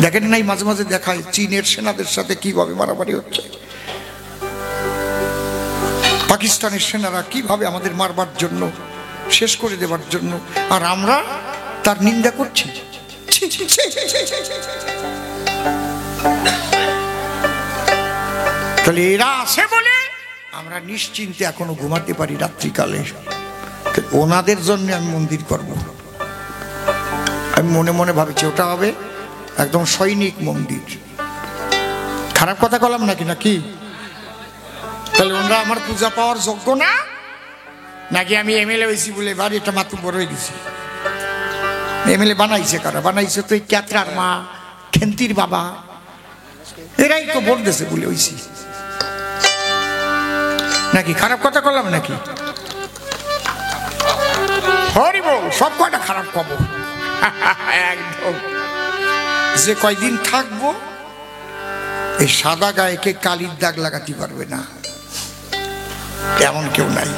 দেখেন নাই মাঝে মাঝে দেখায় চীনের সেনাদের সাথে কিভাবে মারামারি হচ্ছে, পাকিস্তানের সেনারা কিভাবে আমাদের মারবার জন্য, শেষ করে দেবার জন্য, আর আমরা তার নিন্দা করছি। তাহলে এরা আছে বলে আমরা নিশ্চিন্তে এখনো ঘুমাতে পারি রাত্রিকালে। ওনাদের জন্য আমি মন্দির করব। আমি মনে মনে ভাবছি ওটা হবে একদম সৈনিক মন্দির। খারাপ কথা বললাম নাকি? নাকি তাহলে ওনারা আমার পূজা পাওয়ার যোগ্য না? নাকি আমি এমএলএ হয়েছি বলে বাড়ি একটা মাত্র বড় হয়ে গেছি? এমএলএ বানাইছে কারা? বানাইছে তো এই ক্যাতরার মা, খেন্তির বাবা, এরাই তো ভোট দিয়েছে বলে হয়েছি। নাকি খারাপ কথা বললাম নাকি? হরি বল, সব কয়টা খারাপ খবর। একদম যে কয়দিন থাকবো এই সাদা গায়েকে কালির দাগ লাগাতে পারবে না এমন কেউ নাই।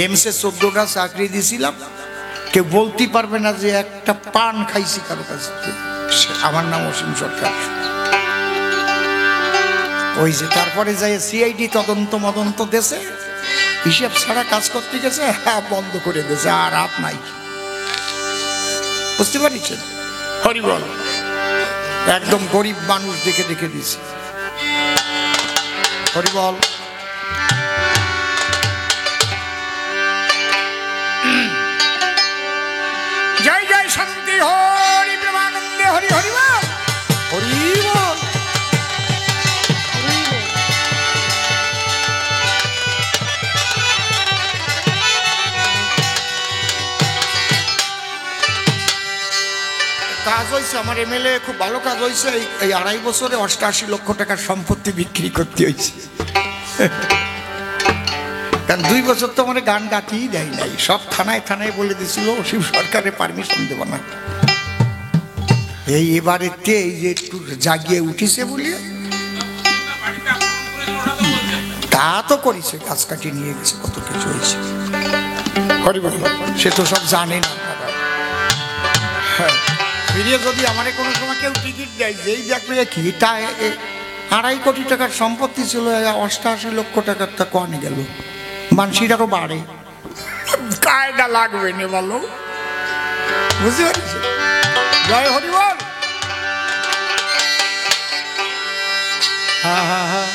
এমসে 14টা চাকরি দিয়েছিলাম, কেউ বলতে পারবে না যে একটা পান খাইছি কারো কাছে। আমার নাম অসীম সরকার। ওই যে তারপরে যাই সিআইডি তদন্ত মদন্ত দেশে হিসাব ছাড়া কাজ করতে গেছে, হ্যাঁ বন্ধ করে দিয়েছে, আর হাত নাই। বুঝতে পারছেন? হরিবল, একদম গরিব মানুষ দেখে দেখে দিয়েছে। হরিবল, জয় জয় শান্তি হরি ব্রহ্মানন্দে হরি হরিবল হরিবল। কাজ হয়েছে আমার এমএলএ, খুব ভালো কাজ হয়েছে। এই 2.5 বছরে 88 লক্ষ টাকার সম্পত্তি বিক্রি করতে হয়েছে। কারণ 2 বছর তো আমার গান গাতেই দেয় নাই, সব থানায় থানায় বলে দিয়েছিল অসীম সরকারের পারমিশন দেব না। এই এবারেতে এই যে একটু জাগিয়ে উঠিছে বলে তা তো করেছে, গাছ কাটিয়ে নিয়ে গেছে, কত কিছু হয়েছে। সে তো সব জানে না। হ্যাঁ, ফিরিয়ে যদি আমার কোনো সময় কেউ টিকিট দেয়, যেই দেখবে কি তা 2.5 কোটি টাকার সম্পত্তি ছিল, 88 লক্ষ টাকার তা কনে গেল। মানসির আরো বাড়ে, কায়দা লাগবে না বলো। বুঝতে পারছি? জয় হরিবল। হ্যাঁ হ্যাঁ হ্যাঁ,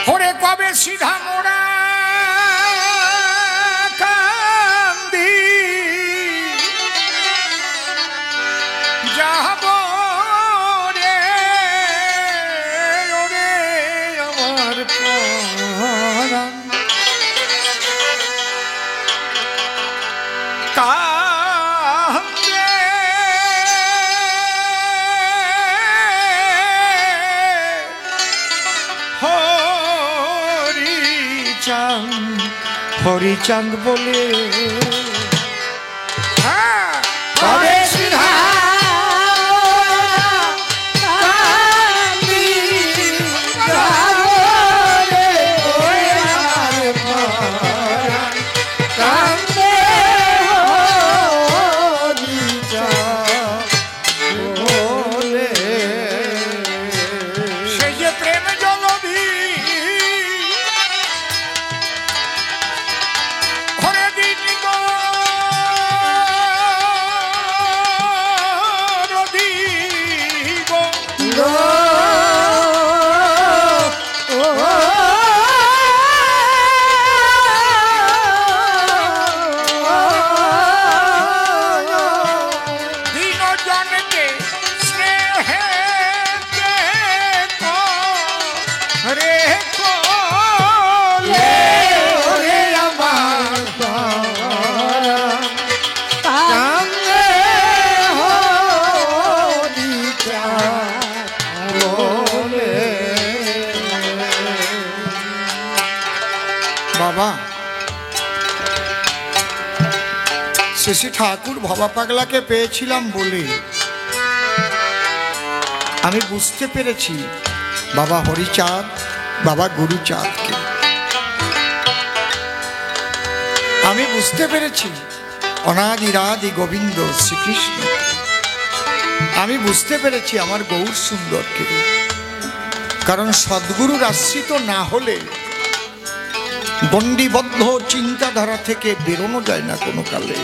হরে কবে সিধা মোড়া কান্দি যাব রে, ওরে আমার প্রাণ কান্দে হরিচাঁদ বলে। হ্যাঁ, কবে সিধা বাবা শ্রী ঠাকুর ভবা পাগলাকে পেয়েছিলাম বলে আমি বুঝতে পেরেছি বাবা হরিচাঁদ, বাবা গুরুচাঁদকে। আমি বুঝতে পেরেছি অনাদিরাদি গোবিন্দ শ্রীকৃষ্ণ। আমি বুঝতে পেরেছি আমার গৌর সুন্দরকে, কারণ সদ্গুরুর আশ্রিত না হলে গণ্ডিবদ্ধ চিন্তাধারা থেকে বেরোনো যায় না কোনো কালে।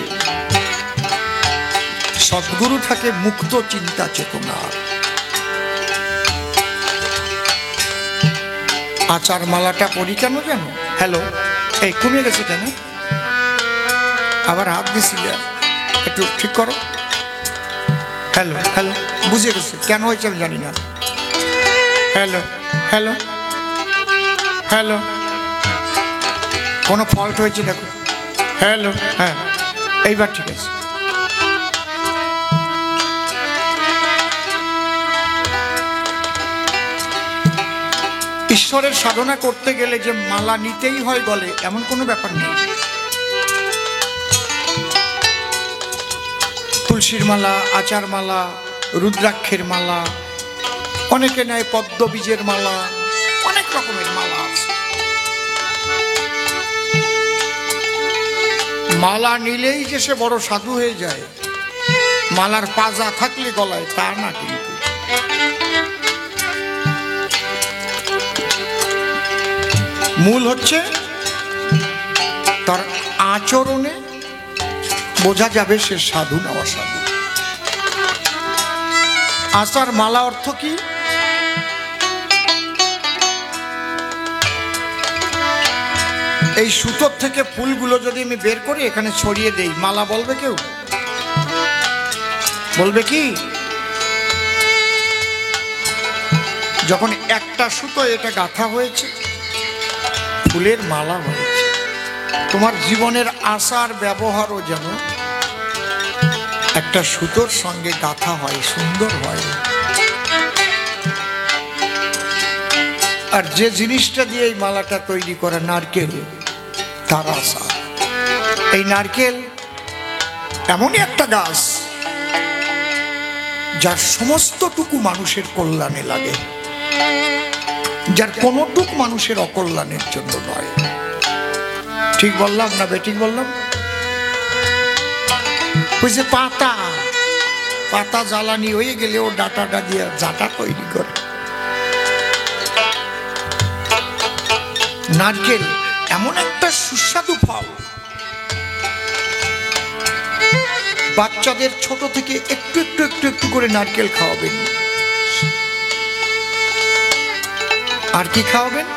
সদ্গুরু থাকে মুক্ত চিন্তা চেতনা। আচার মালাটা পড়ি কেন জানো? হ্যালো, এই কমে গেছে কেন? আবার হাত দিছি, একটু ঠিক করো। হ্যালো হ্যালো, বুঝে গেছে কেন হয়েছে আমি জানি না। হ্যালো হ্যালো হ্যালো, কোনো ফল্ট হয়েছে দেখো। হ্যালো, হ্যাঁ এইবার ঠিক আছে। ঈশ্বরের সাধনা করতে গেলে যে মালা নিতেই হয় গলে এমন কোনো ব্যাপার নেই। তুলসীর মালা, আচার মালা, রুদ্রাক্ষের মালা, অনেকে নেয় পদ্ম বীজের মালা, অনেক রকমের মালা আছে। মালা নিলেই যে সে বড় সাধু হয়ে যায়, মালার পাজা থাকলে গলায়, তা না। কিন্তু মূল হচ্ছে তার আচরণে বোঝা যাবে সে সাধু না অসাধু। আচার মালা অর্থ কি? এই সুতোর থেকে ফুলগুলো যদি আমি বের করে এখানে ছড়িয়ে দেই, মালা বলবে কেউ? বলবে কি? যখন একটা সুতো এটা গাঁথা হয়েছে, ফুলের মালা হয়েছে। তোমার জীবনের আচার ব্যবহারও যেন একটা সুতোর সঙ্গে গাঁথা হয়, সুন্দর হয়। আর যে জিনিসটা দিয়ে এই মালাটা তৈরি করে, নারকেল, তার আচার। এই নারকেল এমনই একটা গাছ যার সমস্তটুকু মানুষের কল্যাণে লাগে, যার কোনোটুক মানুষের অকল্যাণের জন্য নয়। ঠিক বললাম না বেঠিক বললাম? ওই যে পাতা, পাতা জ্বালানি হয়ে গেলে ও ডাটাটা দিয়ে জাটা তৈরি করে। নারকেল এমন একটা সুস্বাদু ফল, বাচ্চাদের ছোট থেকে একটু একটু একটু একটু করে নারকেল খাওয়াবেন। আর কি খাওয়াবেন?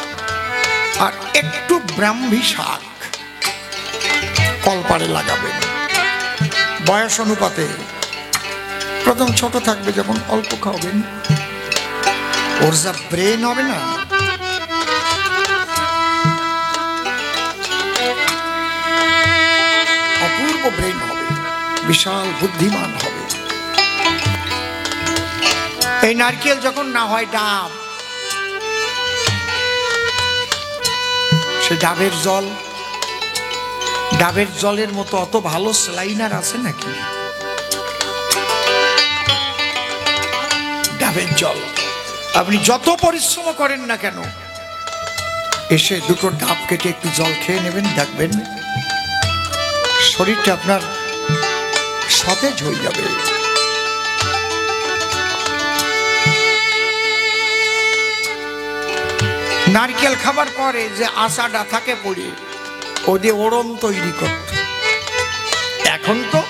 আর একটু ব্রাহ্মী শাক কলপাড়ে লাগাবেন বয়স অনুপাতে। প্রথম ছোট থাকবে যখন অল্প খাওয়াবেন, ওর যা ব্রেন হবে না, অপূর্ব ব্রেন হবে, বিশাল বুদ্ধিমান হবে। এই নারকেল যখন না হয় ডাব, সে ডাবের জল, ডাবের জলের মতো অত ভালো স্লাইনার আছে নাকি? ডাবের জল আপনি যত পরিশ্রম করেন না কেন, এসে দুটো ডাব কেটে একটু জল খেয়ে নেবেন, দেখবেন শরীরটা আপনার সতেজ হয়ে যাবে। নারকেল খাবার পরে যে আশাটা থাকে পড়ে, ও দিয়ে ওড়ন তৈরি করত। এখন তো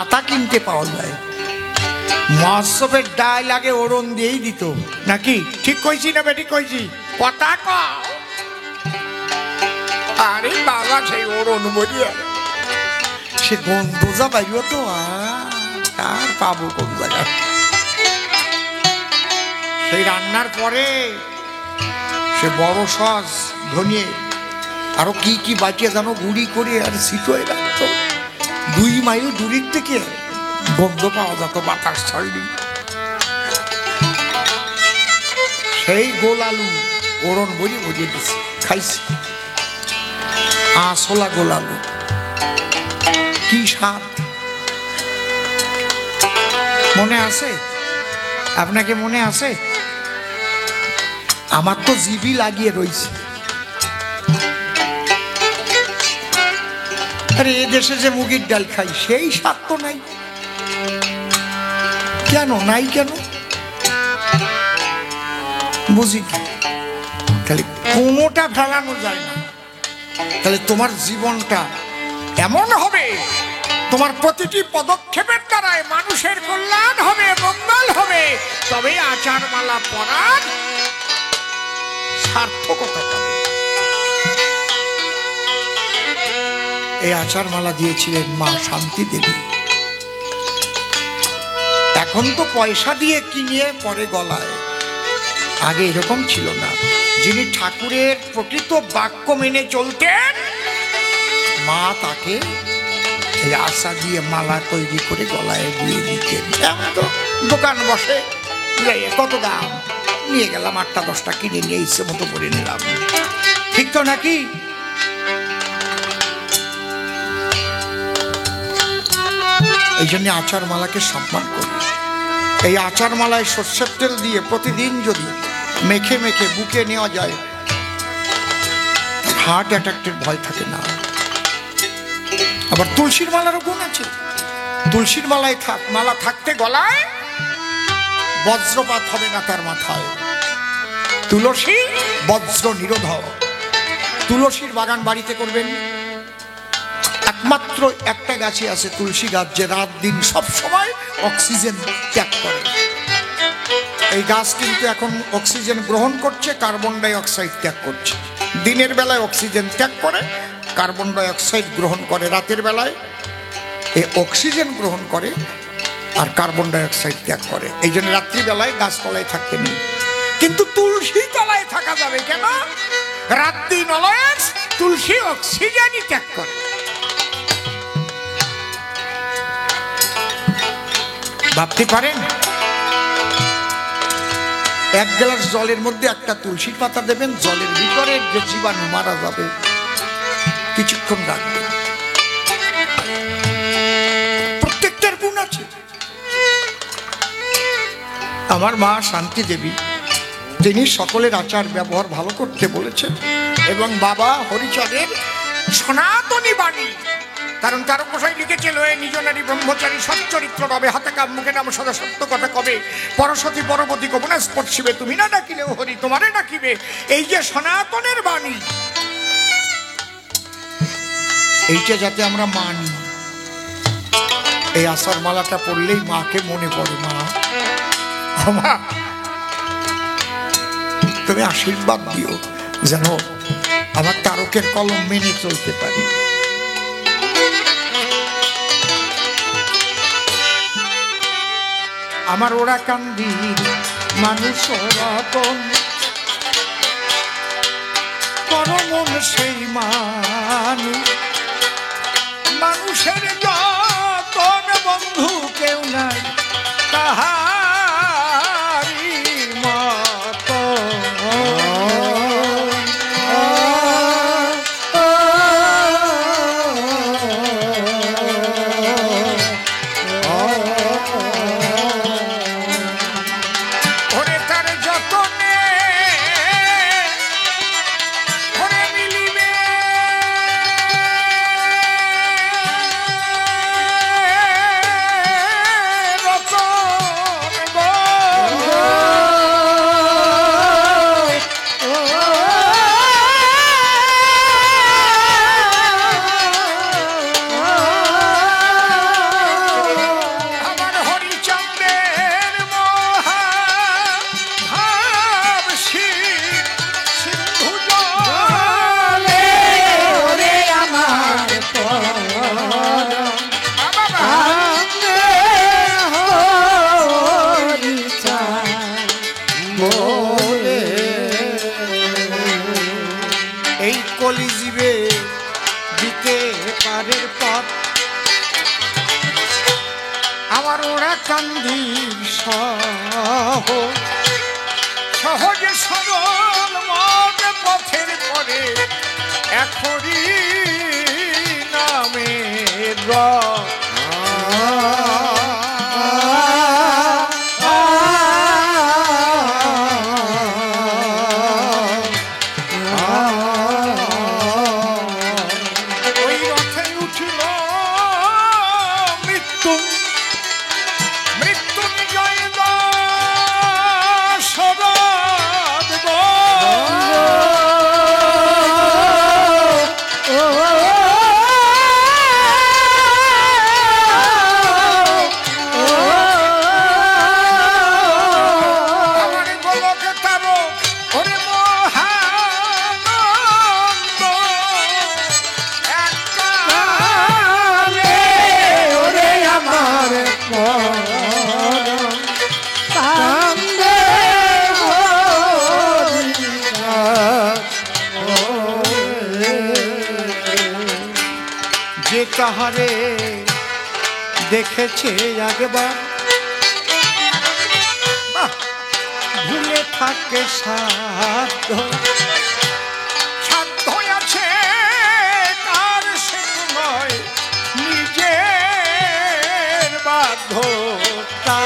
আতা কিনতে পাওয়া যায়, মহোৎসবের ডাল আগে ওড়ন দিয়েই দিত নাকি? ঠিক কইছি না বেঠিক কইছি? কথা কও। আরে বাবা, সেই ওড়ন বলিয়া সে গন্ধ যা পাইব তো আর পাবো কোন জায়গায়? সেই রান্নার পরে সে বড় সস, ধনিয়ে, আরো কি কি বাঁচিয়ে জানো গুঁড়ি করে আর ছিটোয় রাখত। 2 মাইল দূরের থেকে গন্ধ পাওয়া যেত, বাতাস ছাড়লি। সেই গোল আলু ওড়ন বড়ি বজিয়ে দিছি, খাইছি। আসলা গোল আলু, কি স্বাদ! মনে আছে? আপনাকে মনে আছে? আমার তো জিভি লাগিয়ে রয়েছে। আরে এ দেশে যে মুগের ডাল খাই সেই স্বাদ তো নাই। কেন নাই? কেন বুঝি কি? তাহলে কোনোটা ফেলানো যায় না। তাহলে তোমার জীবনটা এমন হবে, তোমার প্রতিটি পদক্ষেপের দ্বারায় মানুষের কল্যাণ হবে, মঙ্গল হবে, তবে আচার মালা পরার সার্থকতা পাবে। এই আচার মালা দিয়েছিলেন মা শান্তি দেবী। এখন তো পয়সা দিয়ে কিনে পরে গলায়, আগে এরকম ছিল না। যিনি ঠাকুরের প্রকৃত বাক্য মেনে চলতেন, মা তাকে এই আশা দিয়ে মালা তৈরি করে গলায় দিয়ে দিতেন। এমন তো দোকান বসে, কত দাম, নিয়ে গেলাম 8টা 10টা কিনে নিয়ে ইচ্ছে মতো করে নিলাম, ঠিক তো নাকি? এই জন্য আচার মালাকে সম্মান করি। এই আচার মালায় সর্ষের তেল দিয়ে প্রতিদিন যদি মেখে মেখে বুকে নেওয়া যায়, হার্ট অ্যাটাকের ভয় থাকে না। আবার তুলসীর মালারও গুণ আছে। তুলসীর মালা থাকতে গলায় বজ্রপাত হবে না তার মাথায়। তুলসী বজ্র নিরোধ। তুলসীর বাগান বাড়িতে করবেন। একমাত্র একটা গাছই আছে তুলসী গাছ, যে রাত দিন সব সময় অক্সিজেন ত্যাগ করে। এই গাছ কিন্তু এখন অক্সিজেন গ্রহণ করছে, কার্বন ডাই অক্সাইড ত্যাগ করছে। দিনের বেলায় অক্সিজেন ত্যাগ করে, কার্বন ডাই অক্সাইড গ্রহণ করে। রাতের বেলায় এই অক্সিজেন গ্রহণ করে আর কার্বন ডাই অক্সাইড ত্যাগ করে। এই জন্য রাত্রিবেলায় গাছতলায় থাকতে নেই। কিন্তু তুলসী তলায় থাকা যাবে কেন? রাত্রি নলয়ের তুলসী অক্সিজেনই ত্যাগ করে। ভাবতে পারেন, এক গ্লাস জলের মধ্যে একটা তুলসীর পাতা দেবেন, জলের ভিতরের যে জীবাণু মারা যাবে, কিছুক্ষণ রাখবেন। প্রত্যেকটার গুণ আছে। আমার মা শান্তি দেবী, তিনি সকলের আচার ব্যবহার ভালো করতে বলেছেন, এবং বাবা হরিচাঁদের সনাতনী বাণী। কারণ তার গোসাই লিখেছে, লয়ে নিজ নারী ব্রহ্মচারী সচ্চরিত্র রবে, হাতে কাম মুখে নাম সদা সত্য কথা কবে, পরশতী পরবতী গোপনে স্পর্শিবে, তুমি না ডাকিলেও হরি তোমারে ডাকিবে। এই যে সনাতনের বাণী, এইটা যাতে আমরা মানি। এই আষাঢ় মালাটা পড়লেই মাকে মনে পড়ে, মা তুমি আশীর্বাদ দিও যেন আমার তারকের কলম মেনে চলতে পারি। আমার ওরা কান্দি মানুষ রতন, পরমন সেই মানুষের যতন বন্ধু কেউ নাই তাহারি মত। এই কলিজীবে দিতে পারের পথ, আমার ওরা কান্দি সহজ সরল মন পথের পরে এখনই নামের ওই রথে উঠে দেখেছে একবার, ভুলে থাকে সাধ্য, সাধ্য আছে কার সে নয় নিজের বাধ্যতা।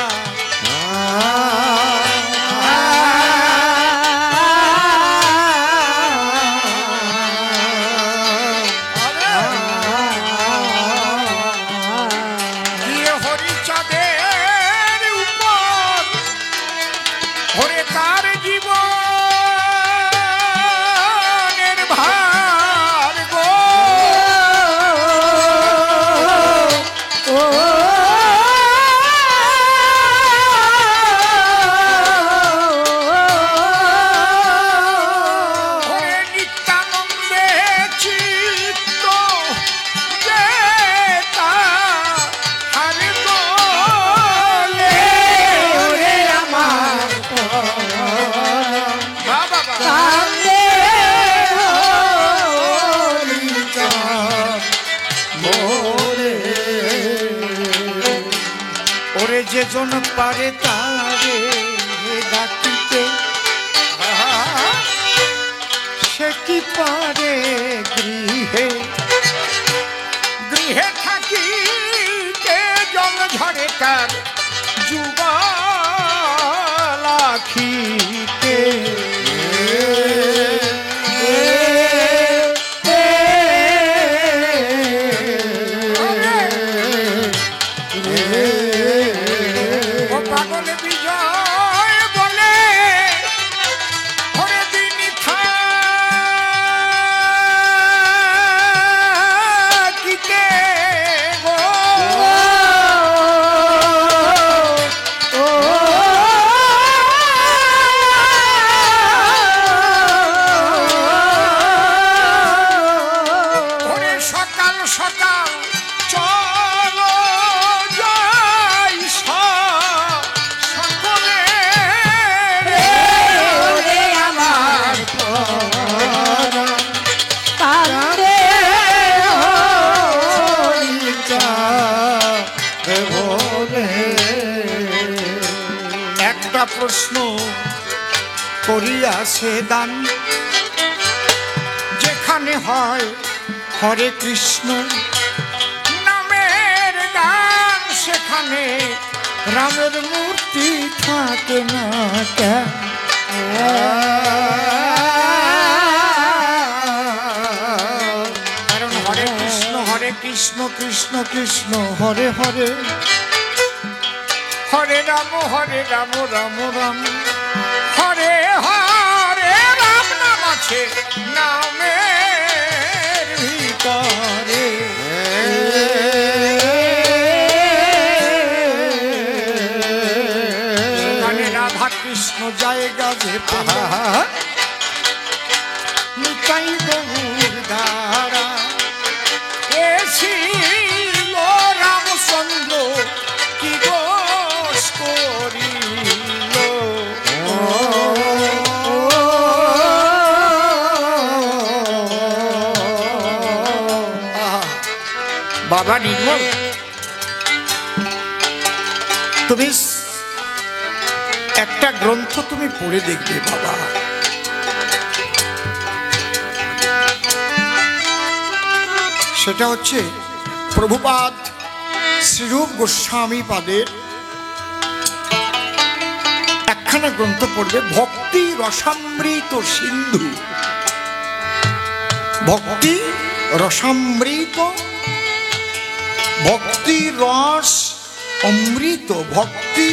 যেজন পারে তারে ডাকিতে, সে কি পারে গৃহে গৃহে থাকিতে জল ঝরে কার যুগলাখিতে। প্রশ্ন করিয়াছে দান, যেখানে হয় হরে কৃষ্ণ নামের গান, সেখানে রামের মূর্তি থাকে না কেন? কারণ হরে কৃষ্ণ কৃষ্ণ কৃষ্ণ হরে হরে, হরে রাম রাম রাম হরে হরে, রাম নাম আছে নামের ভিতরে। সেখানে রাধা কৃষ্ণ জায়গা যে নিতাই গৌর দ্বারা এসিল রামচন্দ্র কি দোষ করিল। বাবা নির্মল, তুমি একটা গ্রন্থ তুমি পড়ে দেখবে বাবা, সেটা হচ্ছে প্রভুপাদ শ্রীরূপ গোস্বামী পাদের একখানা গ্রন্থ পড়বে, ভক্তি রসামৃত সিন্ধু। ভক্তি রসামৃত, ভক্তি রস অমৃত, ভক্তি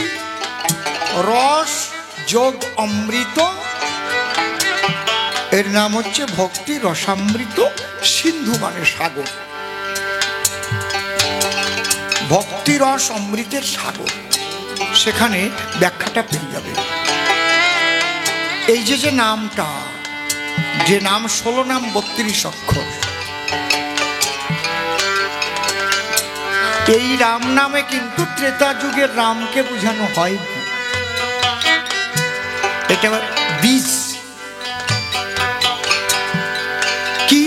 রস যোগ অমৃত, এর নাম হচ্ছে ভক্তি রসামৃত সিন্ধু, মানে সাগর। ভক্তি রস অমৃতের সাগর, সেখানে ব্যাখ্যাটা পেয়ে যাবে। এই যে নামটা, যে নাম 16 নাম 32 অক্ষর, এই রাম নামে কিন্তু ত্রেতা যুগের রামকে বোঝানো হয়। এটা বীজ কি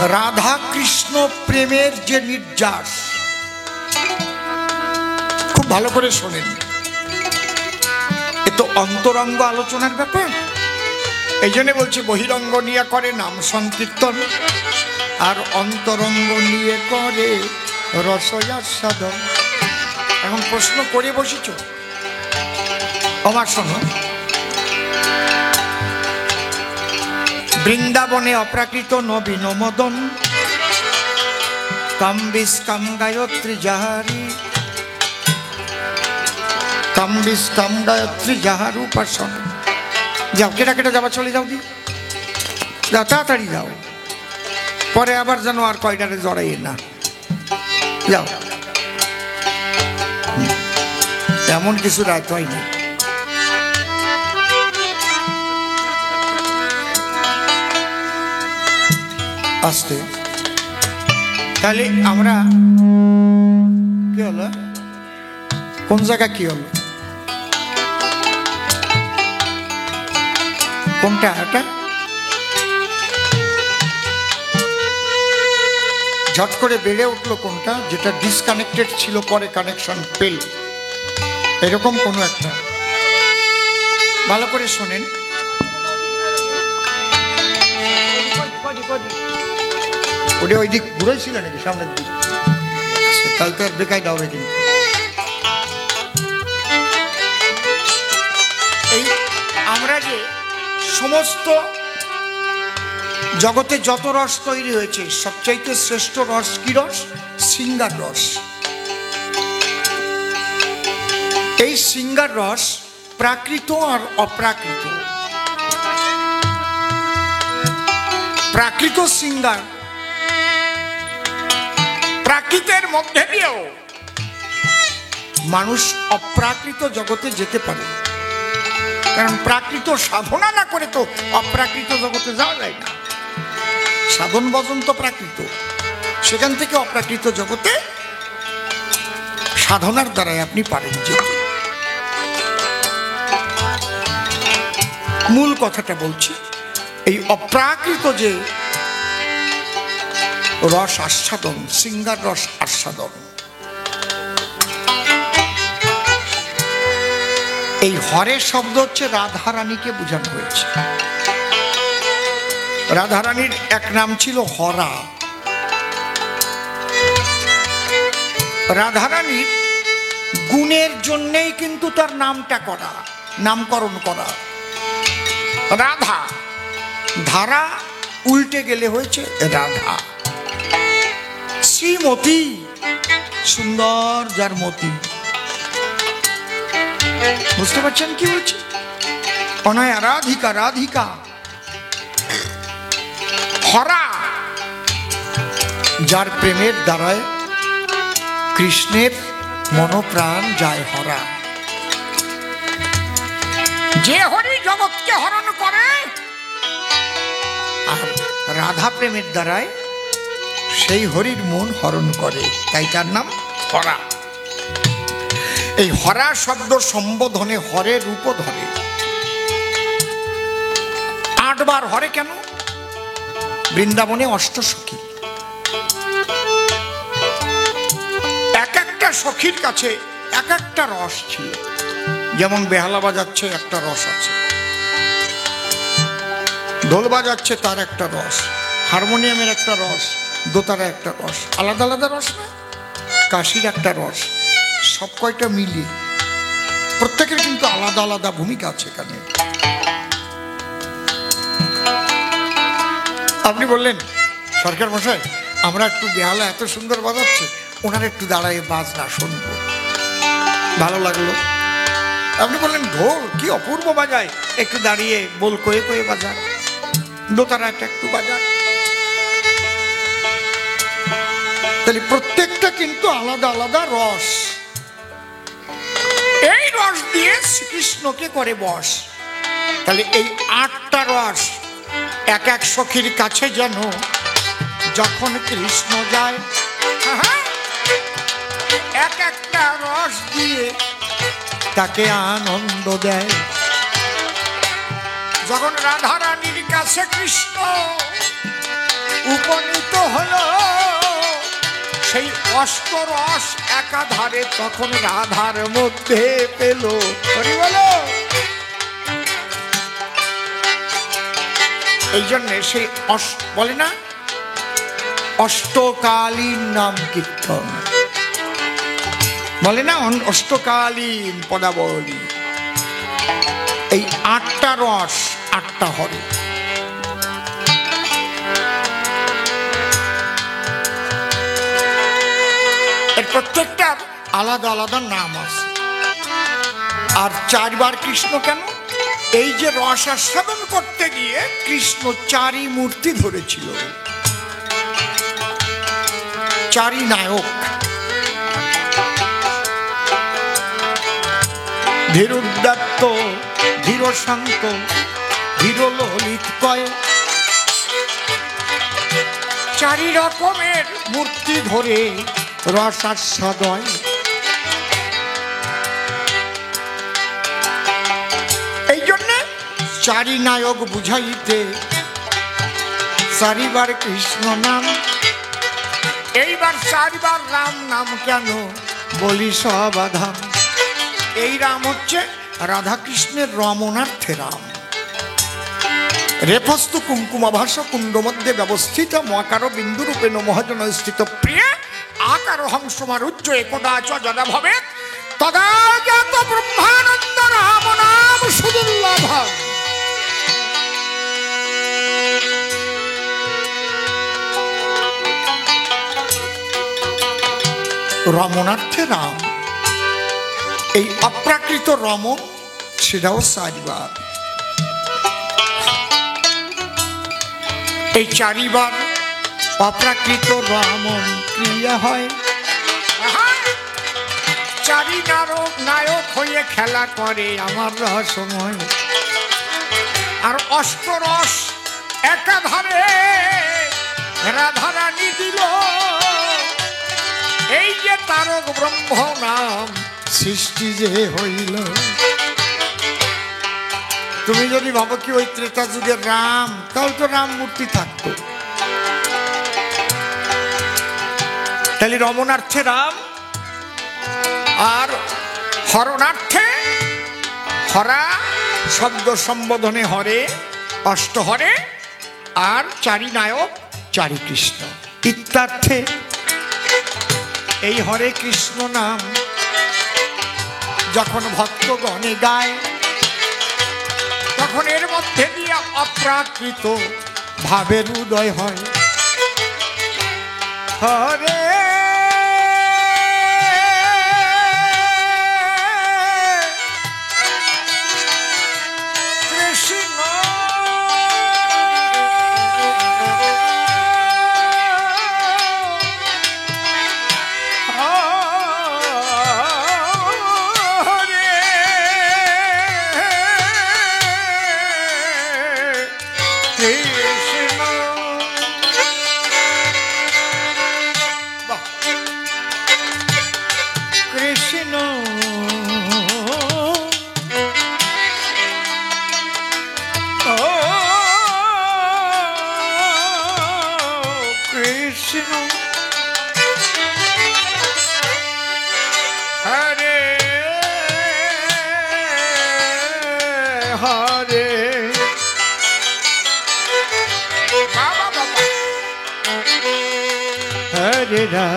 রাধা কৃষ্ণ প্রেমের যে নির্যাস, খুব ভালো করে শোনেন, এ তো অন্তরঙ্গ আলোচনার ব্যাপার। এই জন্য বলছি বহিরঙ্গ নিয়ে করে নাম সংকীর্তন, আর অন্তরঙ্গ নিয়ে করে রসয়াস্বাদন। এখন প্রশ্ন করে বসেছ, আমার শোনো, বৃন্দাবনে অপ্রাকৃত নবীন মদন, কাম বিষ কাম গায়ত্রী যাহারি, কাম বিষ কাম গায়ত্রী যাহার উপাসন। যাও, কেটা কেটে যাবা, চলে যাও, দি যাও, তাড়াতাড়ি যাও, পরে আবার যেন আর কয়টারে জড়াইয়ে না, যাও। এমন কিছু রাত হয়নি। আসতে তাহলে আমরা কি হলো, কোন জায়গা কি হলো, কোনটা এটা ঝট করে বেড়ে উঠলো, কোনটা যেটা ডিসকানেক্টেড ছিল পরে কানেকশন পেল, এরকম কোনো একটা। ভালো করে শোনেন, ওটা ওই দিক ঘুরেছিল নাকি সামনের দিক, তাহলে তো আর বেকায়দা হবে। কিন্তু এই আমরা যে সমস্ত জগতে যত রস তৈরি হয়েছে, সবচাইতে শ্রেষ্ঠ রস কি রস? সিঙ্গার রস। এই সিঙ্গার রস প্রাকৃত আর অপ্রাকৃত। প্রাকৃত সিঙ্গার, প্রাকৃতের মধ্যে দিয়েও মানুষ অপ্রাকৃত জগতে যেতে পারে, কারণ প্রাকৃত সাধনা না করে তো অপ্রাকৃত জগতে যাওয়া যায় না। সাধন ভজন তো প্রাকৃত, সেখান থেকে অপ্রাকৃত জগতে সাধনার দ্বারাই আপনি পারেন যেতে। মূল কথাটা বলছি, এই অপ্রাকৃত যে রস আস্বাদন, সিঙ্গার রস আস্বাদন, এই হরের শব্দ হচ্ছে রাধারানীকে বোঝানো হয়েছে। রাধারানীর এক নাম ছিল হরা। রাধারানীর গুণের জন্যেই কিন্তু তার নামটা করা, নামকরণ করা। রাধা, ধারা উল্টে গেলে হয়েছে রাধা। শ্রীমতী, সুন্দর যার মতি। বুঝতে পারছেন কি বলছি? অনয়া রাধিকা, রাধিকা। হরা, যার প্রেমের দ্বারায় কৃষ্ণের মনোপ্রাণ যায় হরা। যে হরি জগৎকে হরণ করে, আর রাধা প্রেমের দ্বারায় সেই হরির মন হরণ করে, তাই তার নাম হরা। এই হরা শব্দ সম্বোধনে হরের রূপ ধরে। 8 বার হরে কেন? বৃন্দাবনে অষ্টসখী, এক একটা সখীর কাছে এক একটা রস ছিল। যেমন বেহালা বাজাচ্ছে একটা রস আছে, ঢোল বাজাচ্ছে তার একটা রস, হারমোনিয়ামের একটা রস, দোতারা একটা রস, আলাদা আলাদা রস না, কাশির একটা রস, সব কয়টা মিলিয়ে প্রত্যেকের কিন্তু আলাদা আলাদা ভূমিকা আছে এখানে। আপনি বললেন সরকার মশাই, আমরা একটু বেহালা এত সুন্দর বাজাচ্ছে, ওনার একটু দাঁড়ায় বাজনা শুনবো, ভালো লাগলো। আপনি বললেন ঢোল কি অপূর্ব বাজায়, একটু দাঁড়িয়ে বল কয়ে কয়ে বাজায়, দোতারা একটু বাজায়। তাহলে প্রত্যেকটা কিন্তু আলাদা আলাদা রস। এই রস দিয়ে শ্রীকৃষ্ণকে করে বস। তাহলে এই 8টা রস এক এক সখীর কাছে যেন যখন কৃষ্ণ যায়, এক একটা রস দিয়ে তাকে আনন্দ দেয়। যখন রাধারানীর কাছে কৃষ্ণ উপনীত হলো সেই অষ্টরস একাধারে, তখন রাধার মধ্যে পেল। হরি বলো। এই জন্যে সেই বলে না অষ্টকালীন নাম কীর্তন, বলে না অষ্টকালীন পদাবলী। এই 8টা রস 8টা হরে। এর প্রত্যেকটার আলাদা আলাদা নাম আছে। আর 4 বার কৃষ্ণ কেন? এই যে রস আস্বাদন করতে গিয়ে কৃষ্ণ 4ই মূর্তি ধরেছিল, 4ই নায়ক। ধীরোদাত্ত, ধীর শান্ত, ধীর ললিত কয়, 4 রকমের মূর্তি ধরে রস আস্বাদন। এই জন্যে 4ই নায়ক বুঝাইতে 4 বার কৃষ্ণ নাম। এইবার 4 বার রাম নাম কেন? বলি সবাধাম। এই রাম হচ্ছে রাধা কৃষ্ণের রমণার্থে রাম। রেফস্তু কুঙ্কুমাভাস কুণ্ড মধ্যে ব্যবস্থিত মকার বিন্দু রূপে মহাজন স্থিত প্রিয় আকার হংসমারুজ্জ একদা চ যদা ভবে তদা জ্ঞাত ব্রহ্মানন্দ রাম নাম সুদুর্লভ। রমণার্থে রাম। এই অপ্রাকৃত রমণ সেটাও 4 বার। এই 4 বার অপ্রাকৃত রমণ ক্রিয়া হয়। 4ই নায়ক হয়ে খেলা করে আমার রসময়। আর অষ্টরস একাধারে রাধারানী দিল। এই যে তারক ব্রহ্ম নাম সৃষ্টি যে হইল। তুমি যদি ভাবো কি ওই ত্রেতা যুগের রাম, তাহলে তো রাম মূর্তি থাকতো। তাহলে রমণার্থে রাম, আর হরণার্থে হরা শব্দ সম্বোধনে হরে, অষ্টহরে, আর 4ই নায়ক 4ই কৃষ্ণ ইত্যার্থে। এই হরে কৃষ্ণ নাম যখন ভক্তগণে গায়, তখন এর মধ্যে দিয়ে অপ্রাকৃত ভাবের উদয় হয়। হরে কৃষ্ণ Hare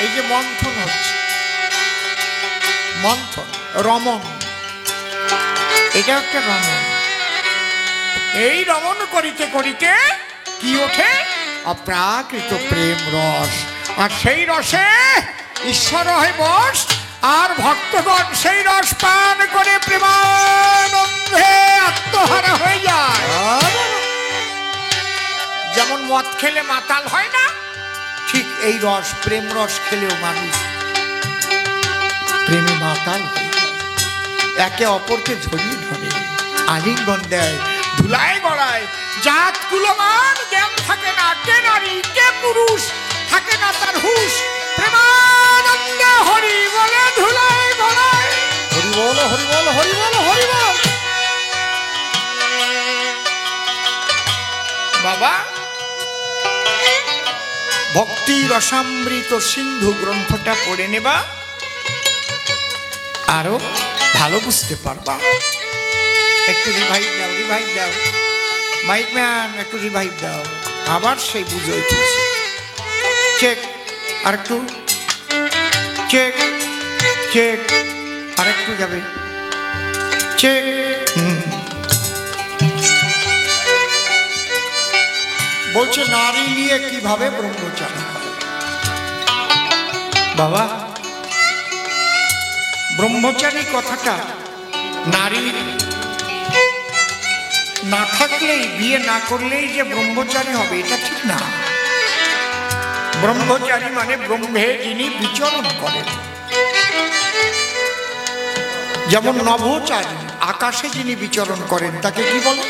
এই যে মন্থন হচ্ছে, মন্থন রমণ, এটা একটা রমণ। এই রমণ করিতে করিতে কি ওঠে? অপ্রাকৃত প্রেম রস। আর সেই রসে ঈশ্বর হয় বশ, আর ভক্তগণ সেই রস পান করে প্রেমানন্দে আত্মহারা হয়ে যায়। যেমন মদ খেলে মাতাল হয় না, ঠিক এই রস প্রেম রস খেলেও মানুষ প্রেমে মাতাল হয়ে যায়। একে অপরকে জড়িয়ে ধরে, আলিঙ্গন দেয়, ধুলায় গড়ায়। জাত কুলমান জ্ঞান থাকে না, কে নারী কে পুরুষ থাকে না তার হুশ। প্রেমানন্দে হরি বলে ধুলায় গড়ায়। হরি বল হরি বল হরি বল হরি বল। বাবা, ভক্তি রসামৃত সিন্ধু গ্রন্থটা পড়ে নেবা, আরো ভালো বুঝতে পারবা। একটু রিভাইভ দাও, রিভাইভ দাও, মাইক ম্যান একটু রিভাইভ দাও। আবার সেই বুঝে উঠেছে। চেক, আর একটু চেক চেক, আর একটু যাবে চেক। বলছে নারী নিয়ে কিভাবে ব্রহ্মচারী হয়। বাবা, ব্রহ্মচারী কথাটা নারী না থাকলেই, বিয়ে না করলেই যে ব্রহ্মচারী হবে এটা ঠিক না। ব্রহ্মচারী মানে ব্রহ্মে যিনি বিচরণ করেন। যেমন নভোচারী, আকাশে যিনি বিচরণ করেন তাকে কি বলে?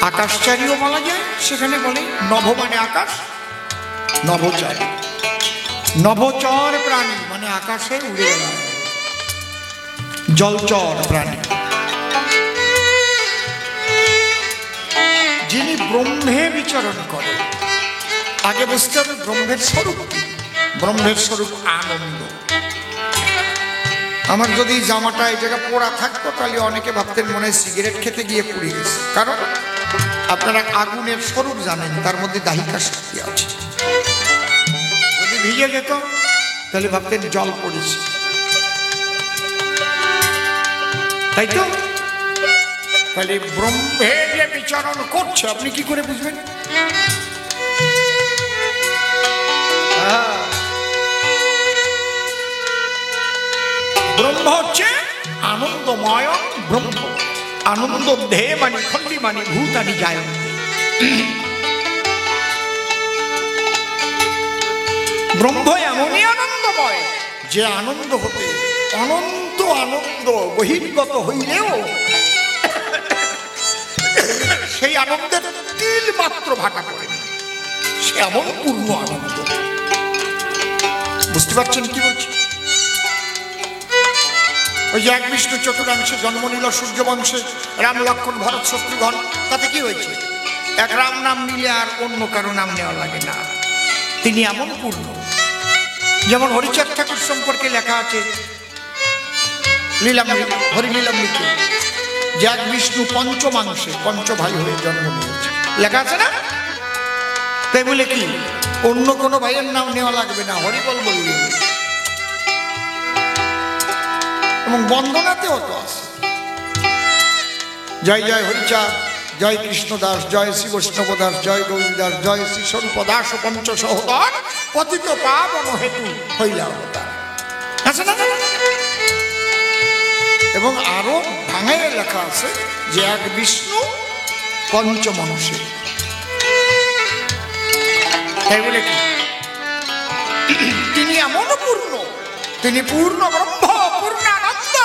আকাশচারীও বলা যায়। সেখানে বলে নভ মানে আকাশ, নভোচারী। নভোচর প্রাণী মানে আকাশে উড়ে বেড়ায়, জলচর প্রাণী। যিনি ব্রহ্মে বিচরণ করে, আগে বুঝতে হবে ব্রহ্মের স্বরূপ কি। ব্রহ্মের স্বরূপ আনন্দ। আমার যদি জামাটা এই জায়গা পোড়া থাকতো তাহলে অনেকে ভাবতেন মনে হয় সিগারেট খেতে গিয়ে পুড়ে গেছে। কারণ আপনারা আগুনের স্বরূপ জানেন, তার মধ্যে দাহিকা শক্তি আছে। যদি ভিজে যেত তাহলে ভাবতেন জল পড়েছে, তাই তো? তাহলে ব্রহ্মে যে বিচরণ করছে আপনি কি করে বুঝবেন? ব্রহ্ম হচ্ছে আনন্দময় ব্রহ্ম। আনন্দ ধে মানে খন্ডি মানে ভূতানি যায়। ব্রহ্ম এমনই আনন্দময় যে আনন্দ হতে অনন্ত আনন্দ বহির্গত হইলেও সেই আনন্দের তিল মাত্র ভাটা পড়েনি। সে এমন পূর্ণ আনন্দ। বুঝতে পারছেন কি বলছি? ওই যে এক বিষ্ণু চতুরাংশে জন্ম নিল সূর্যবংশে, রাম লক্ষ্মণ ভরত শত্রুঘ্ন, তাতে কি হয়েছে? এক রাম নাম নিলে আর অন্য কারো নাম নেওয়া লাগে না। তিনি এমন পূর্ণ। যেমন হরিচাঁদ ঠাকুর সম্পর্কে লেখা আছে লীলামৃত, হরিলীলামৃতে, যে এক বিষ্ণু পঞ্চমাংশে পঞ্চ ভাই হয়ে জন্ম নিয়েছে, লেখা আছে না? তাই বলে কি অন্য কোনো ভাইয়ের নাম নেওয়া লাগবে না, হরিবল বললে। এবং বন্দনাতেও তো আছে, জয় জয় হরিচাঁদ, জয় কৃষ্ণদাস, জয় শ্রী বৈষ্ণব দাস, জয় গৌরীদাস, জয় শ্রী স্বরূপ দাস পঞ্চ সহোদর, পতিত পাবন হেতু হইলা অবতার। আছে না? এবং আরো ভাঙায় লেখা আছে যে এক বিষ্ণু পঞ্চমংশে। তাই বলে কি তিনি এমন পূর্ণ, তিনি পূর্ণ ব্রহ্ম, পূর্ণানন্দ।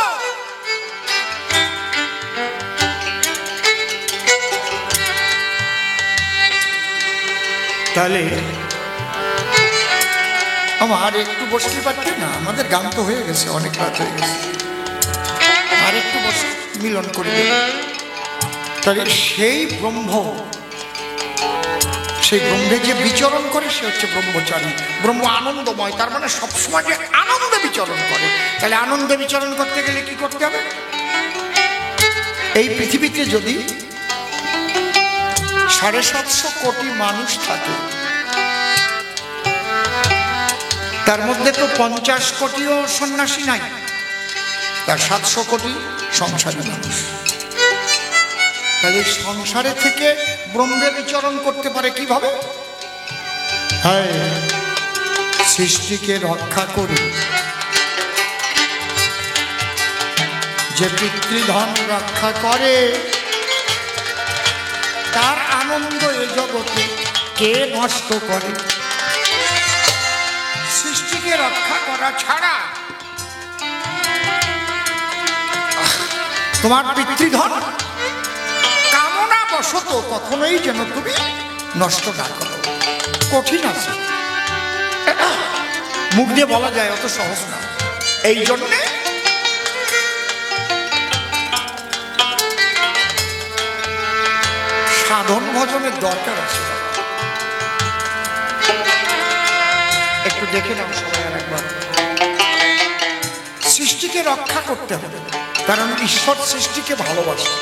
তাহলে আমার একটু বসতে পারতে না? আমাদের গান তো হয়ে গেছে, অনেক রাত হয়ে গেছে, আর একটু বসে মিলন করে দেব। তাহলে সেই ব্রহ্ম, সেই ব্রহ্মে যে বিচরণ করে সে হচ্ছে ব্রহ্মচারী। ব্রহ্ম আনন্দময়, তার মানে সবসময় যে আনন্দে বিচরণ করে। তাহলে আনন্দ বিচরণ করতে গেলে কি করতে হবে? এই পৃথিবীতে যদি 750 কোটি মানুষ থাকে, তার মধ্যে তো 50 কোটিও সন্ন্যাসী নাই, তার 700 কোটি সংসারী মানুষ। তাহলে সংসারে থেকে ব্রহ্মে বিচরণ করতে পারে কিভাবে? হ্যাঁ, সৃষ্টিকে রক্ষা করি, যে পিতৃধন রক্ষা করে, তার আনন্দ এ জগতে কে নষ্ট করে? সৃষ্টিকে রক্ষা করা ছাড়া তোমার পিতৃধন কামনা বশত কখনোই যেন তুমি নষ্ট না করো। কঠিন আছে, মুখ দিয়ে বলা যায়, অত সহজ না। এই জন্যে সাধন ভজনের দরকার আছে। একটু দেখে নাও সবাই আর একবার। সৃষ্টিকে রক্ষা করতে হবে, কারণ ঈশ্বর সৃষ্টিকে ভালোবাসে।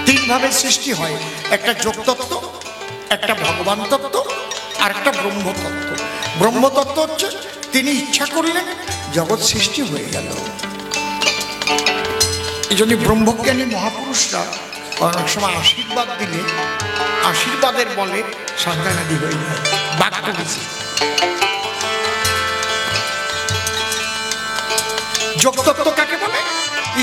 3 ভাবে সৃষ্টি হয়, একটা যোগতত্ত্ব, একটা ভগবান তত্ত্ব, আর একটা ব্রহ্মতত্ত্ব। ব্রহ্মতত্ত্ব হচ্ছে তিনি ইচ্ছা করলেন জগৎ সৃষ্টি হয়ে গেল। এই জন্য ব্রহ্মজ্ঞানী মহাপুরুষরা অনেক সময় আশীর্বাদ দিলে আশীর্বাদের বলে সন্তানাদি হয়ে যায়, বাক্য বেশি। যোগতত্ত্ব কাকে বলে?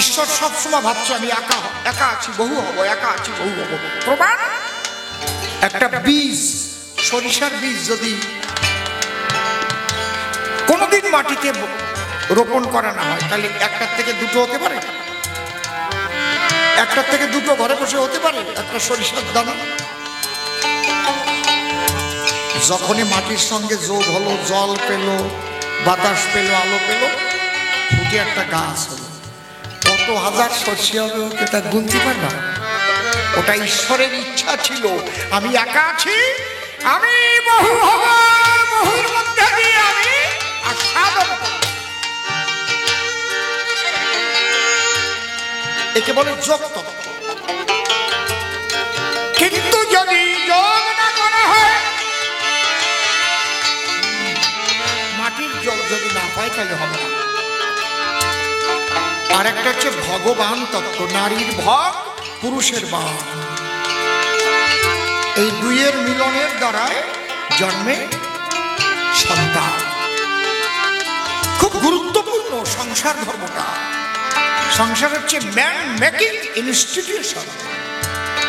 ঈশ্বর সবসময় ভাবছে আমি একা একা আছি, বহু হব, একা আছি, বহু হব। প্রমাণ, একটা বীজ, সরিষার বীজ যদি কোনোদিন মাটিতে রোপণ করা না হয়, তাহলে একটার থেকে দুটো হতে পারে? একটার থেকে দুটো ঘরে বসে হতে পারে একটা সরিষার দানা? যখনই মাটির সঙ্গে যোগ হলো, জল পেল, বাতাস পেল, আলো পেল, ফুটে একটা গাছ হলো। কত হাজার শস্য হবে ওকে তা গুনতে পারবে না। ওটা ঈশ্বরের ইচ্ছা ছিল, আমি একা আছি, আমি বহু হব, বহুর মধ্যে দিয়ে আমি আস্বাদন করব। একে বলে যোগতত্ত্ব। কিন্তু যদি যোগ না করা হয়, মাটির যোগ যদি না পায় তাহলে হবে না। আর একটা হচ্ছে ভগবান তত্ত্ব, নারীর ভগ, পুরুষের বান। এই দুইয়ের মিলনের দ্বারায় জন্মে সন্তান। খুব গুরুত্বপূর্ণ সংসার ধর্মটা। সংসার হচ্ছে ম্যান মেকিং ইনস্টিটিউশন,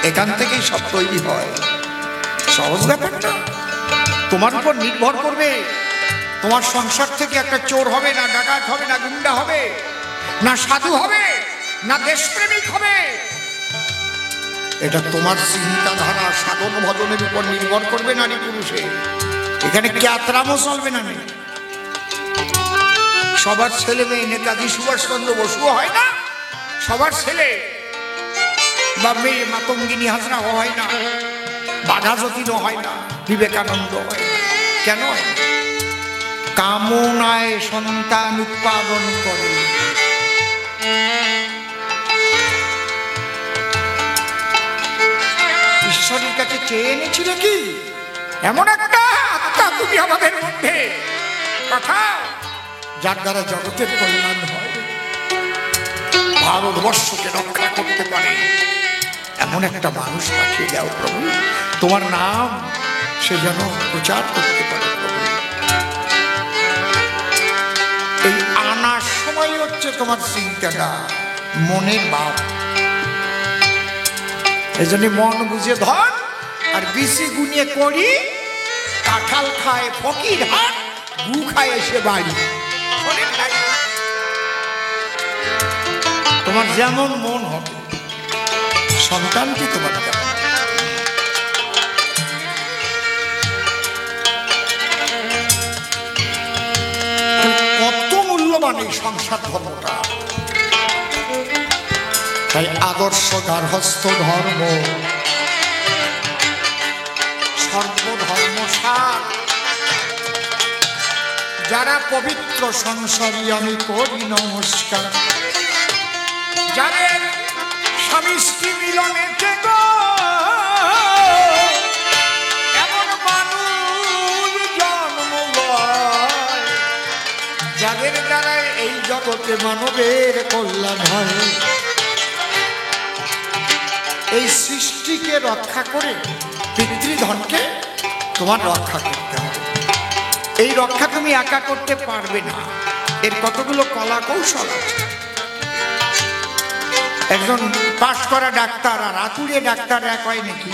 এখান থেকেই সব তৈরি হয়। সহজ ব্যাপারটা তোমার উপর নির্ভর করবে। তোমার সংসার থেকে একটা চোর হবে না, ডাকাত হবে না, গুন্ডা হবে না, সাধু হবে না, দেশপ্রেমিক হবে। এটা তোমার চিন্তাধারা, সাধন ভজনের উপর নির্ভর করবে নারী পুরুষে। এখানে ক্যাতরামও চলবে না। সবার ছেলে মেয়ে নেতাজি সুভাষচন্দ্র বসুও হয় না, সবার ছেলে বা মেয়ে মাতঙ্গিনী হাজরাও হয় না, বাঘা যতীনও হয় না, বিবেকানন্দ হয় না। কেন হয় না? কামনায় সন্তান উৎপাদন করে। ঈশ্বরের কাছে চেয়ে এনেছিল কি? এমন একটা আত্মা তুমি আমাদের মধ্যে কথা, যার দ্বারা জগতের কল্যাণ হয়, ভারতবর্ষকে রক্ষা করতে পারে, এমন একটা মানুষ পাঠিয়ে দাও প্রভু। তোমার নাম সে যেন প্রচার করতে পারে প্রভু। এই আনার সময় হচ্ছে তোমার চিন্তাটা, মনের ভাব। এই জন্য মন বুঝে ধর, আর বিসি গুনিয়ে করি, কাঁঠাল খায় ফকির হাট, গু খায় এসে বাড়ি। তোমার যেমন মন হবে, সন্তানটি তোমার কত মূল্যবান এই সংসার ধর্মটা। তাই আদর্শ গার্হস্থ ধর্ম, সর্বধর্ম সার, যারা পবিত্র সংসারী আমি করি নমস্কার, যাদের স্বামী স্ত্রী মিলনেতে গো এমন মানুষ জন্ম লয়, যাদের দ্বারা এই জগতে মানবের কল্যাণ হয়। এই সৃষ্টিকে রক্ষা করে পিতৃধনকে তোমার রক্ষা করতে হবে। এই রক্ষা তুমি একা করতে পারবে না, এর কতগুলো কলা কৌশল আছে। একজন পাশ করা ডাক্তার আর আতুরে ডাক্তার এক হয় নাকি?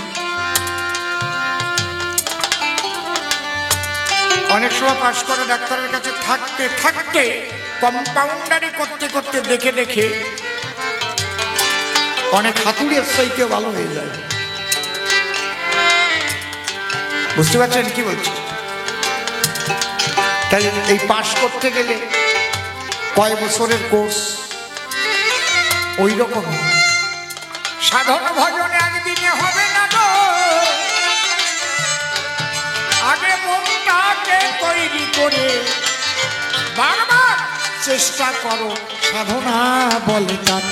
অনেক সময় পাশ করা ডাক্তারের কাছে থাকতে থাকতে কম্পাউন্ডারি করতে করতে দেখে দেখে অনেক হাতুড়ের চাইতে ভালো হয়ে যায়। বুঝতে পারছেন কি বলছি? তাই এই পাশ করতে গেলে কয় বছরের কোর্স, ওই রকম সাধন ভজনে একদিনে হবে না গো। আগে মনটাকে তৈরি করে বারবার চেষ্টা করো, সাধনা বলে তার।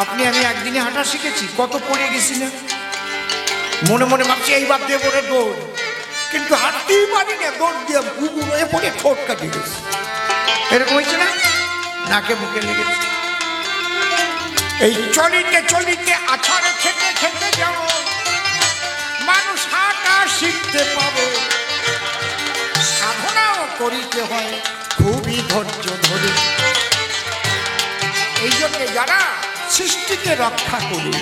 আপনি আমি একদিনে হাঁটা শিখেছি, কত পড়ে গেছি না, মনে মনে ভাবছি এইবার দিয়ে পড়ে দৌড়, কিন্তু হাঁটতেই পারি না, দৌড় দিয়ে গুগুড়ে পড়ে ঠোঁট কাটিয়ে গেছে। এরকম হয়েছে না? নাকে মুখে লেগেছে। এই চলিতে চলিতে আছাড়ে খেতে খেতে যাও, মানুষ হাঁটা শিখতে পাবে। সাধনাও করিতে হয় খুবই ধৈর্য ধরে। এই জন্য যারা সৃষ্টিকে রক্ষা করে,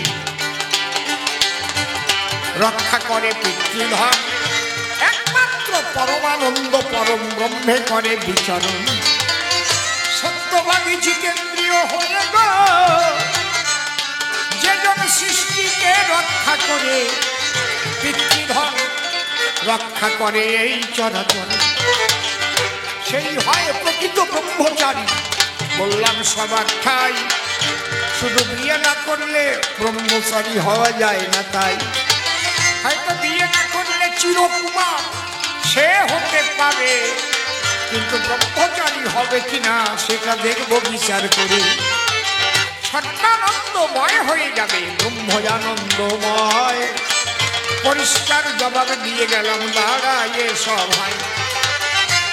রক্ষা করে পিতৃধন, একমাত্র পরমানন্দ পরম ব্রহ্মে করে বিচরণ। সত্যবাদী জিতেন্দ্রীয় হয়ে গো, যেজন সৃষ্টিকে রক্ষা করে পিতৃধন রক্ষা করে এই চরাচর, সেই হয় প্রকৃত ব্রহ্মচারী। বললাম সবার ঠাই, শুধু বিয়ে না করলে ব্রহ্মচারী হওয়া যায় না। তাই হয়তো বিয়ে না করলে চিরকুমার সে হতে পারে, কিন্তু ব্রহ্মচারী হবে কিনা সেটা দেখবো বিচার করে। সত্যানন্দময় হয়ে যাবে, ব্রহ্মজানন্দময়। পরিষ্কার জবাব দিয়ে গেলাম দাঁড়ায় সভায়।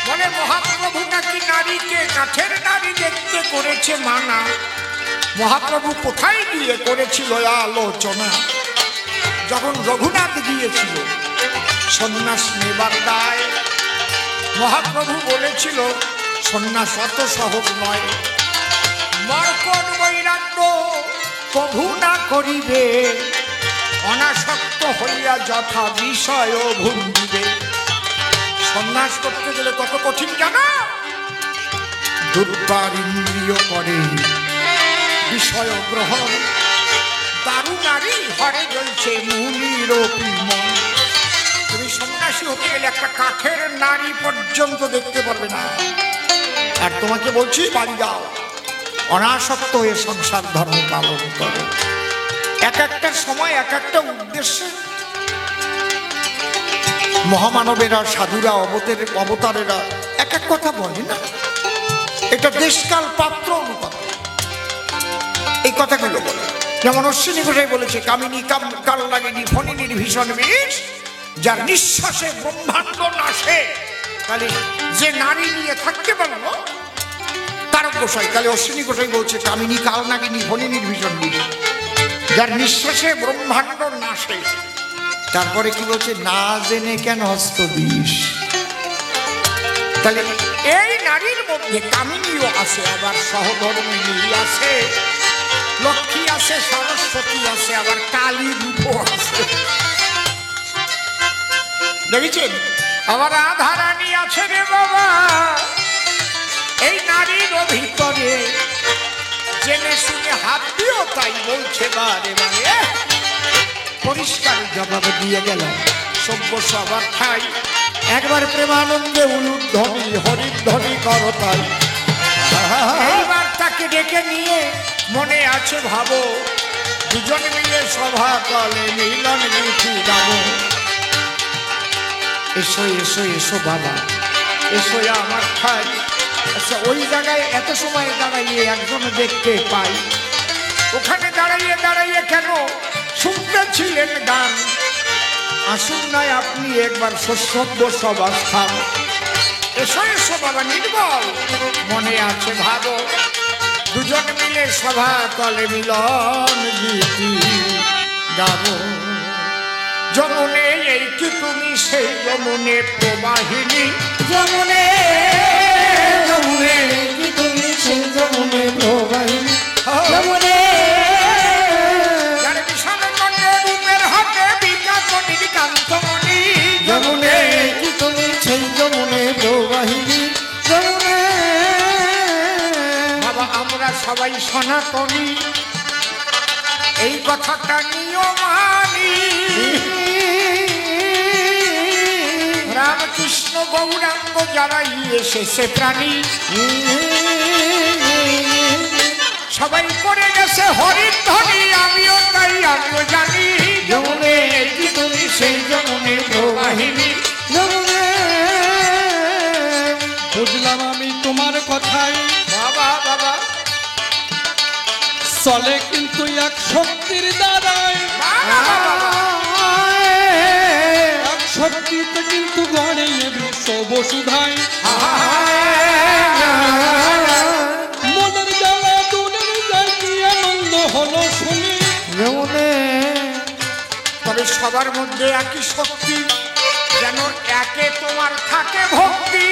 বলে মহাপ্রভু নাকি নারীকে কাঠের নারী দেখতে করেছে মানা। মহাপ্রভু কোথায় গিয়ে করেছিল আলোচনা? যখন রঘুনাথ গিয়েছিল সন্ন্যাস নেবার দায়, মহাপ্রভু বলেছিল সন্ন্যাস অত সহজ নয়। মর্কট বৈরাগ্য প্রভু না করিবে, অনাসক্ত হইয়া যথা বিষয় ভুঞ্জিবে। সন্ন্যাস করতে গেলে কত কঠিন জানো? দুর্বার ইন্দ্রিয় করে বিষয় গ্রহণ, দারু নারী হরে জ্বলছে মুনির মন। তুমি সন্ন্যাসী হতে গেলে একটা কাঠের নারী পর্যন্ত দেখতে পারবে না। আর তোমাকে বলছি বাড়ি যাও, অনাসক্ত হয়ে সংসার ধর্ম পালন করো। এক একটা সময় এক একটা উদ্দেশ্যে মহামানবেরা, সাধুরা, অবতারেরা এক এক কথা বলে না। এটা দেশকাল পাত্র অনুপাত এই কথাগুলো বলে। যেমন অশ্বিনী ঘোষাই বলেছে, কামিনী কাল লাগেনি ফণিনীর ভীষণ বিষ, যার নিঃশ্বাসে ব্রহ্মাণ্ড নাশে। তাহলে যে নারী নিয়ে থাকতে পারলো তার গোসাই, তাহলে অশ্বিনী গোসাই বলছে কামিনী কাল নাগিনী ফণিনীর ভীষণ বিষ, যার নিঃশ্বাসে ব্রহ্মাণ্ড নাশে। তারপরে কি বলছে, না জেনে কেন হস্ত দিস। তাহলে এই নারীর মধ্যে কামিনীও আছে, আবার সহধর্মিনী আছে, লক্ষ্মী আছে, সরস্বতী আছে, আবার কালী রূপও আছে। দেখেছেন? আবার রাধারানী আছে রে বাবা। এই নারীর ভিতরে জেনে শুনে হাত দিও, তাই বলছে বারে বারে। পরিষ্কার জবাব দিয়ে গেল সভ্য সবার ঠাই। একবার প্রেমানন্দে উলুধ্বনি হরিধ্বনি করো তাই। এইবার তাকে ডেকে নিয়ে মনে আছে ভাবো, দুজন মিলে সভা তলে মিলন গীতি গাবো। এসো এসো এসো বাবা, এসো আমার ঠাই। আচ্ছা ওই জায়গায় এত সময় দাঁড়াইয়ে একজন দেখতে পাই, ওখানে দাঁড়াইয়ে দাঁড়াইয়ে কেন শুনতেছিলেন গান? আসুন নাই আপনি একবার সস্যব্য সবাস্থান। এসো এসো বাবা নির্বল, মনে আছে ভাবো, দুজন মিলে সভা তলে মিলন গীতি গাবো। যমুনে এই কি তুমি সেই যমুনে প্রবাহিনী, যমুনে যমুনে কি তুমি সেই যমুনে প্রবাহিনী, যমুনে যার বিষাদ কন্যা রূপের হাতে বিকাশনীর কান্তমণি, যমুনে কি তুমি সেই যমুনে প্রবাহিনী, যমুনে। বাবা আমরা সবাই সনাতনী, এই কথাটা নিয়মানি। রামকৃষ্ণ গৌরাঙ্গ যারাই এসেছে প্রাণী, সবাই করে গেছে হরির ধ্বনি, আমিও তাই আমিও জানি। যমুনে কি তুমি সেই যমুনে প্রবাহিনী, যমুনে। বুঝলাম আমি তোমার কথাই, বাবা বাবা চলে কিন্তু এক শক্তির দ্বারাই, বাবা বাবা এক শক্তিতে কিন্তু গড়ে বিশ্ব বসুধাই। মনের জ্বালা দুনের যায় কি আনন্দ হলো শুনি, যমুনে তবে সবার মধ্যে একই শক্তি, যেন একে তোমার থাকে ভক্তি।